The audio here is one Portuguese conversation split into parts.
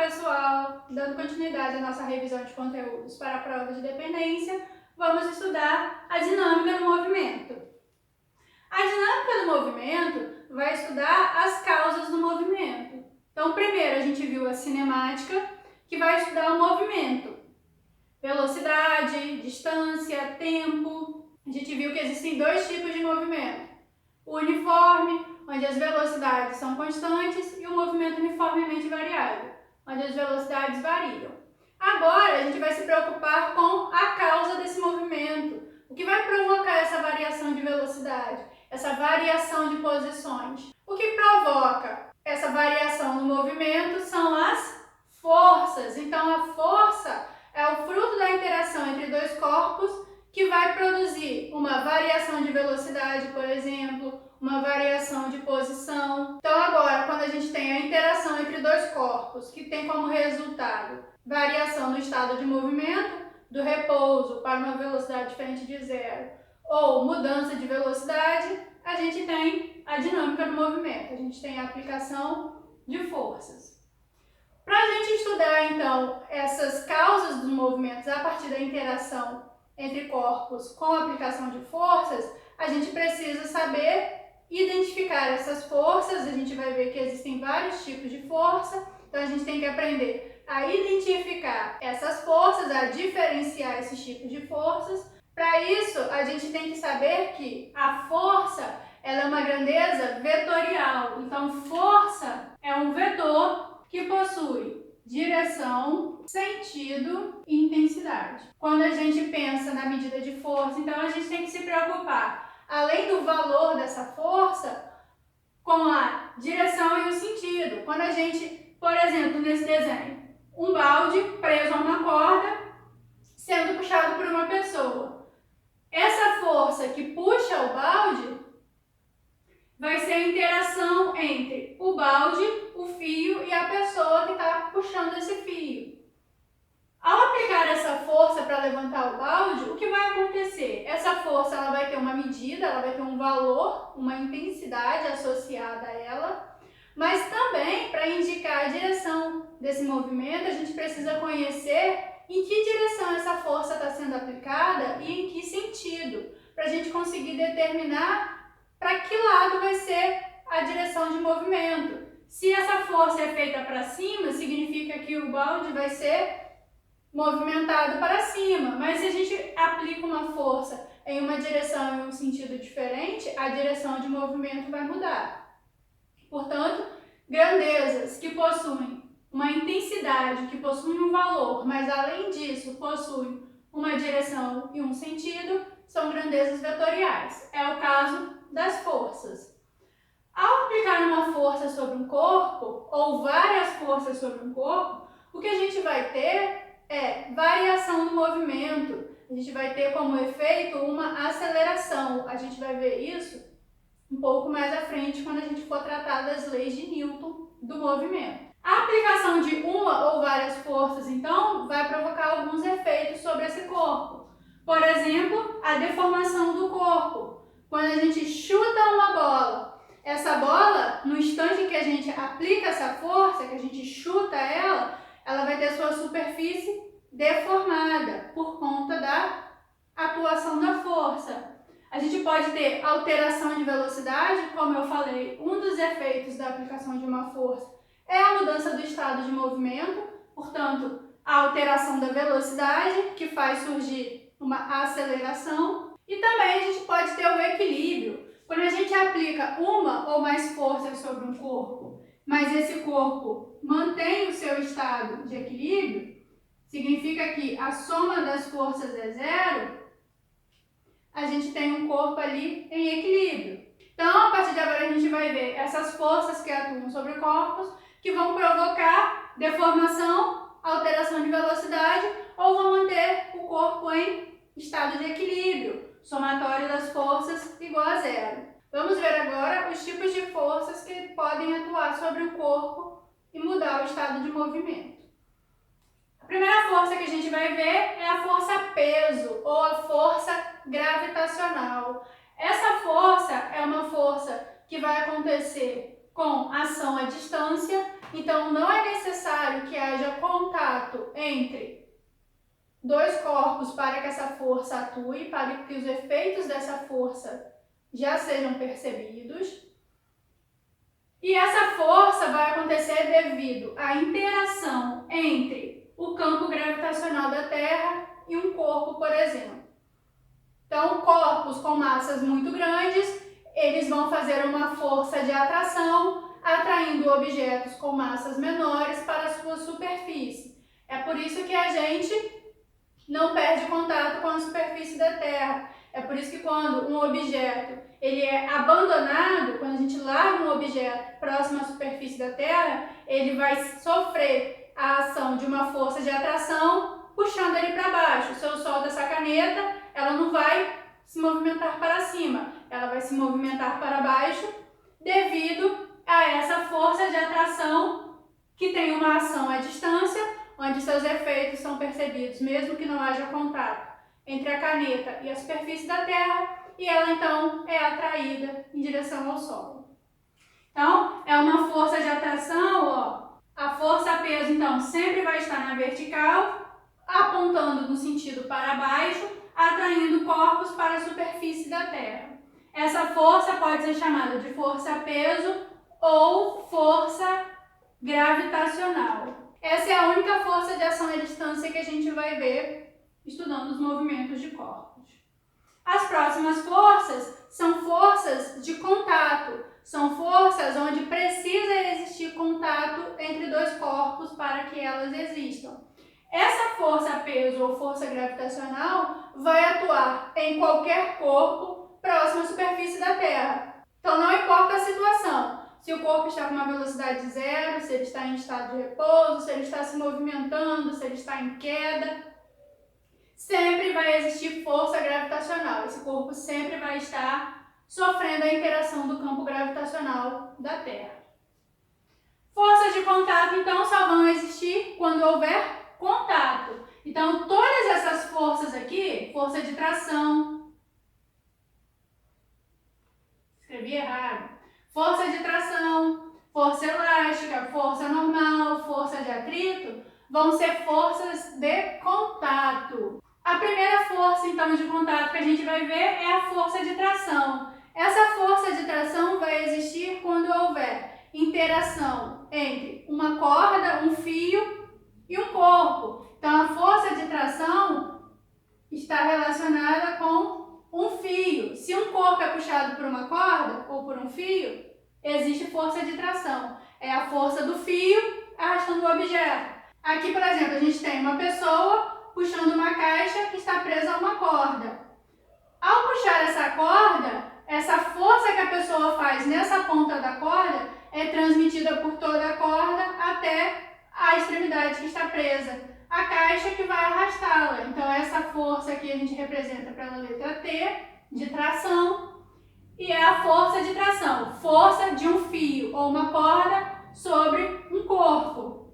pessoal! Dando continuidade à nossa revisão de conteúdos para a prova de dependência, vamos estudar a dinâmica do movimento. A dinâmica do movimento vai estudar as causas do movimento. Então, primeiro a gente viu a cinemática, que vai estudar o movimento. Velocidade, distância, tempo. A gente viu que existem dois tipos de movimento. O uniforme, onde as velocidades são constantes, e o movimento uniformemente variável, onde as velocidades variam. Agora, a gente vai se preocupar com a causa desse movimento. O que vai provocar essa variação de velocidade, essa variação de posições? O que provoca essa variação no movimento são as forças. Então, a força é o fruto da interação entre dois corpos que vai produzir uma variação de velocidade, por exemplo, uma variação de posição. Então agora, quando a gente tem a interação entre dois corpos, que tem como resultado variação no estado de movimento, do repouso para uma velocidade diferente de zero, ou mudança de velocidade, a gente tem a dinâmica do movimento, a gente tem a aplicação de forças. Para a gente estudar, então, essas causas dos movimentos a partir da interação entre corpos com a aplicação de forças, a gente precisa saber identificar essas forças. A gente vai ver que existem vários tipos de força, então a gente tem que aprender a identificar essas forças, a diferenciar esses tipos de forças. Para isso, a gente tem que saber que a força ela é uma grandeza vetorial. Então, força é um vetor que possui direção, sentido e intensidade. Quando a gente pensa na medida de força, então a gente tem que se preocupar, além do valor dessa força, com a direção e o sentido. Quando a gente, por exemplo, nesse desenho, um balde preso a uma corda sendo puxado por uma pessoa. Essa força que puxa o balde vai ser a interação entre o balde, o fio e a pessoa que está puxando esse fio. Ao aplicar essa força para levantar o balde, o que vai acontecer? Essa força ela vai ter uma medida, ela vai ter um valor, uma intensidade associada a ela, mas também para indicar a direção desse movimento, a gente precisa conhecer em que direção essa força está sendo aplicada e em que sentido, para a gente conseguir determinar para que lado vai ser a direção de movimento. Se essa força é feita para cima, significa que o balde vai ser movimentado para cima, mas se a gente aplica uma força em uma direção e um sentido diferente, a direção de movimento vai mudar. Portanto, grandezas que possuem uma intensidade, que possuem um valor, mas além disso possuem uma direção e um sentido, são grandezas vetoriais. É o caso das forças. Ao aplicar uma força sobre um corpo, ou várias forças sobre um corpo, o que a gente vai ter é variação do movimento. A gente vai ter como efeito uma aceleração. A gente vai ver isso um pouco mais à frente quando a gente for tratar das leis de Newton do movimento. A aplicação de uma ou várias forças, então, vai provocar alguns efeitos sobre esse corpo. Por exemplo, a deformação do corpo. Quando a gente chuta uma bola, essa bola, no instante que a gente aplica essa força, que a gente chuta ela vai ter sua superfície deformada por conta da atuação da força. A gente pode ter alteração de velocidade, como eu falei, um dos efeitos da aplicação de uma força é a mudança do estado de movimento, portanto, a alteração da velocidade, que faz surgir uma aceleração. E também a gente pode ter o equilíbrio. Quando a gente aplica uma ou mais forças sobre um corpo, mas esse corpo mantém o seu estado de equilíbrio, significa que a soma das forças é zero, a gente tem um corpo ali em equilíbrio. Então, a partir de agora, a gente vai ver essas forças que atuam sobre corpos, que vão provocar deformação, alteração de velocidade, ou vão manter o corpo em estado de equilíbrio, somatório das forças igual a zero. Vamos ver agora os tipos de forças que podem atuar sobre o corpo e mudar o estado de movimento. A primeira força que a gente vai ver é a força peso ou a força gravitacional. Essa força é uma força que vai acontecer com ação à distância Então, não é necessário que haja contato entre dois corpos para que essa força atue, para que os efeitos dessa força já sejam percebidos. E essa força vai acontecer devido à interação entre o campo gravitacional da Terra e um corpo, por exemplo. Então, corpos com massas muito grandes, eles vão fazer uma força de atração, atraindo objetos com massas menores para a sua superfície. É por isso que a gente não perde contato com a superfície da Terra. É por isso que quando um objeto ele é abandonado, quando a gente larga um objeto próximo à superfície da Terra, ele vai sofrer a ação de uma força de atração, puxando ele para baixo. Se eu solto essa caneta, ela não vai se movimentar para cima, ela vai se movimentar para baixo devido a essa força de atração que tem uma ação à distância, onde seus efeitos são percebidos, mesmo que não haja contato entre a caneta e a superfície da Terra, e ela então é atraída em direção ao Sol. Então, é uma força de atração, ó. A força-peso, então, sempre vai estar na vertical, apontando no sentido para baixo, atraindo corpos para a superfície da Terra. Essa força pode ser chamada de força-peso ou força gravitacional. Essa é a única força de ação à distância que a gente vai ver estudando os movimentos de corpos. As próximas forças são forças de contato. São forças onde precisa existir contato entre dois corpos para que elas existam. Essa força-peso ou força gravitacional vai atuar em qualquer corpo próximo à superfície da Terra. Então não importa a situação. Se o corpo está com uma velocidade zero, se ele está em estado de repouso, se ele está se movimentando, se ele está em queda, sempre vai existir força gravitacional. Esse corpo sempre vai estar sofrendo a interação do campo gravitacional da Terra. Forças de contato, então, só vão existir quando houver contato. Então, todas essas forças aqui, força de tração, escrevi errado, força de tração, força elástica, força normal, força de atrito, vão ser forças de contato. A primeira força, então, de contato que a gente vai ver é a força de tração. Essa força de tração vai existir quando houver interação entre uma corda, um fio e um corpo. Então, a força de tração está relacionada com um fio. Se um corpo é puxado por uma corda ou por um fio, existe força de tração. É a força do fio arrastando o objeto. Aqui, por exemplo, a gente tem uma pessoa puxando uma caixa que está presa a uma corda. Ao puxar essa corda, essa força que a pessoa faz nessa ponta da corda é transmitida por toda a corda até a extremidade que está presa. A caixa que vai arrastá-la. Então, essa força aqui a gente representa pela letra T, de tração, e é a força de tração, força de um fio ou uma corda sobre um corpo.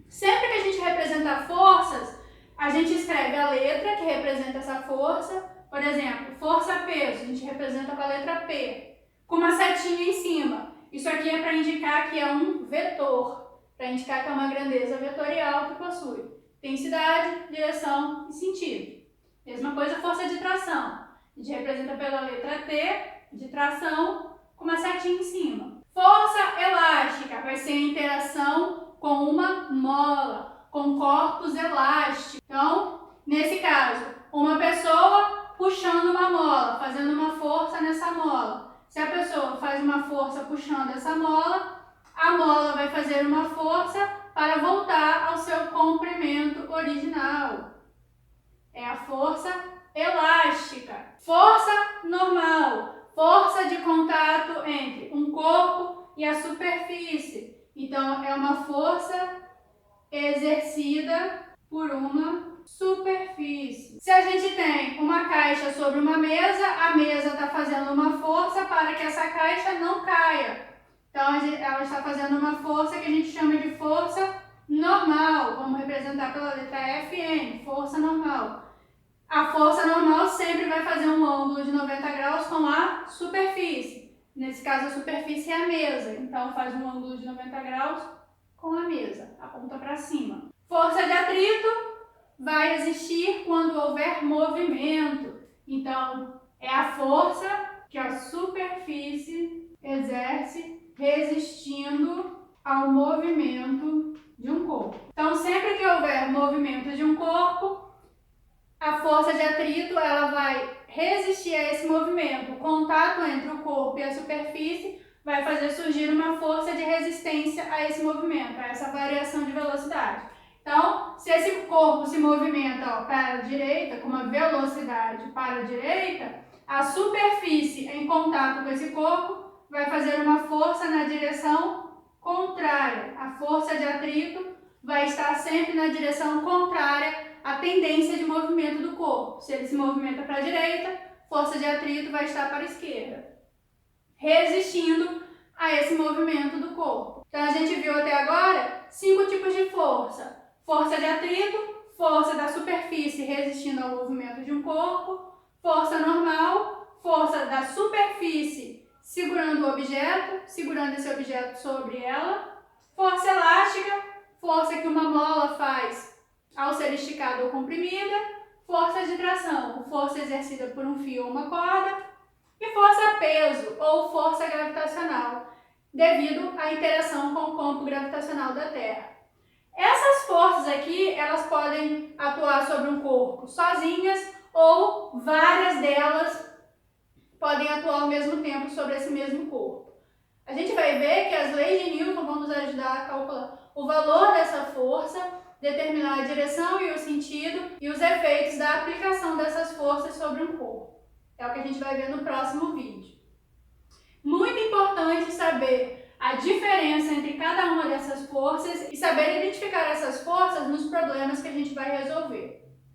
Sempre que a gente representa forças, a gente escreve a letra que representa essa força. Por exemplo, força-peso, a gente representa com a letra P, com uma setinha em cima. Isso aqui é para indicar que é um vetor, para indicar que é uma grandeza vetorial que possui intensidade, direção e sentido. Mesma coisa, força de tração. A gente representa pela letra T, de tração, com uma setinha em cima. Força elástica vai ser a interação com uma mola, com corpos elásticos. Então, nesse caso, uma pessoa puxando uma mola, fazendo uma força nessa mola. Se a pessoa faz uma força puxando essa mola, a mola vai fazer uma força para voltar ao seu comprimento original. É a força elástica. Força normal, força de contato entre um corpo e a superfície. Então, é uma força exercida por uma superfície. Se a gente tem uma caixa sobre uma mesa, a mesa está fazendo uma força para que essa caixa não caia. Então, ela está fazendo uma força que a gente chama de força normal. Vamos representar pela letra Fn, força normal. A força normal sempre vai fazer um ângulo de 90 graus com a superfície. Nesse caso, a superfície é a mesa. Então, faz um ângulo de 90 graus com a mesa, aponta para cima. Força de atrito vai existir quando houver movimento. Então, é a força que a superfície exerce resistindo ao movimento de um corpo. Então, sempre que houver movimento de um corpo, a força de atrito ela vai resistir a esse movimento. O contato entre o corpo e a superfície vai fazer surgir uma força de resistência a esse movimento, a essa variação de velocidade. Então, se esse corpo se movimenta para a direita, com uma velocidade para a direita, a superfície em contato com esse corpo vai fazer uma força na direção contrária. A força de atrito vai estar sempre na direção contrária à tendência de movimento do corpo. Se ele se movimenta para a direita, força de atrito vai estar para a esquerda, resistindo a esse movimento do corpo. Então, a gente viu até agora 5 tipos de força. Força de atrito, força da superfície resistindo ao movimento de um corpo, força normal, força da superfície segurando o objeto, segurando esse objeto sobre ela, força elástica, força que uma mola faz ao ser esticada ou comprimida, força de tração, força exercida por um fio ou uma corda, e força peso ou força gravitacional, devido à interação com o campo gravitacional da Terra. Essas forças aqui, elas podem atuar sobre um corpo sozinhas ou várias delas podem atuar ao mesmo tempo sobre esse mesmo corpo. A gente vai ver que as leis de Newton vão nos ajudar a calcular o valor dessa força, determinar a direção e o sentido e os efeitos da aplicação dessas forças sobre um corpo. É o que a gente vai ver no próximo vídeo. Muito importante saber a diferença entre cada uma dessas forças e saber identificar essas forças nos problemas que a gente vai resolver.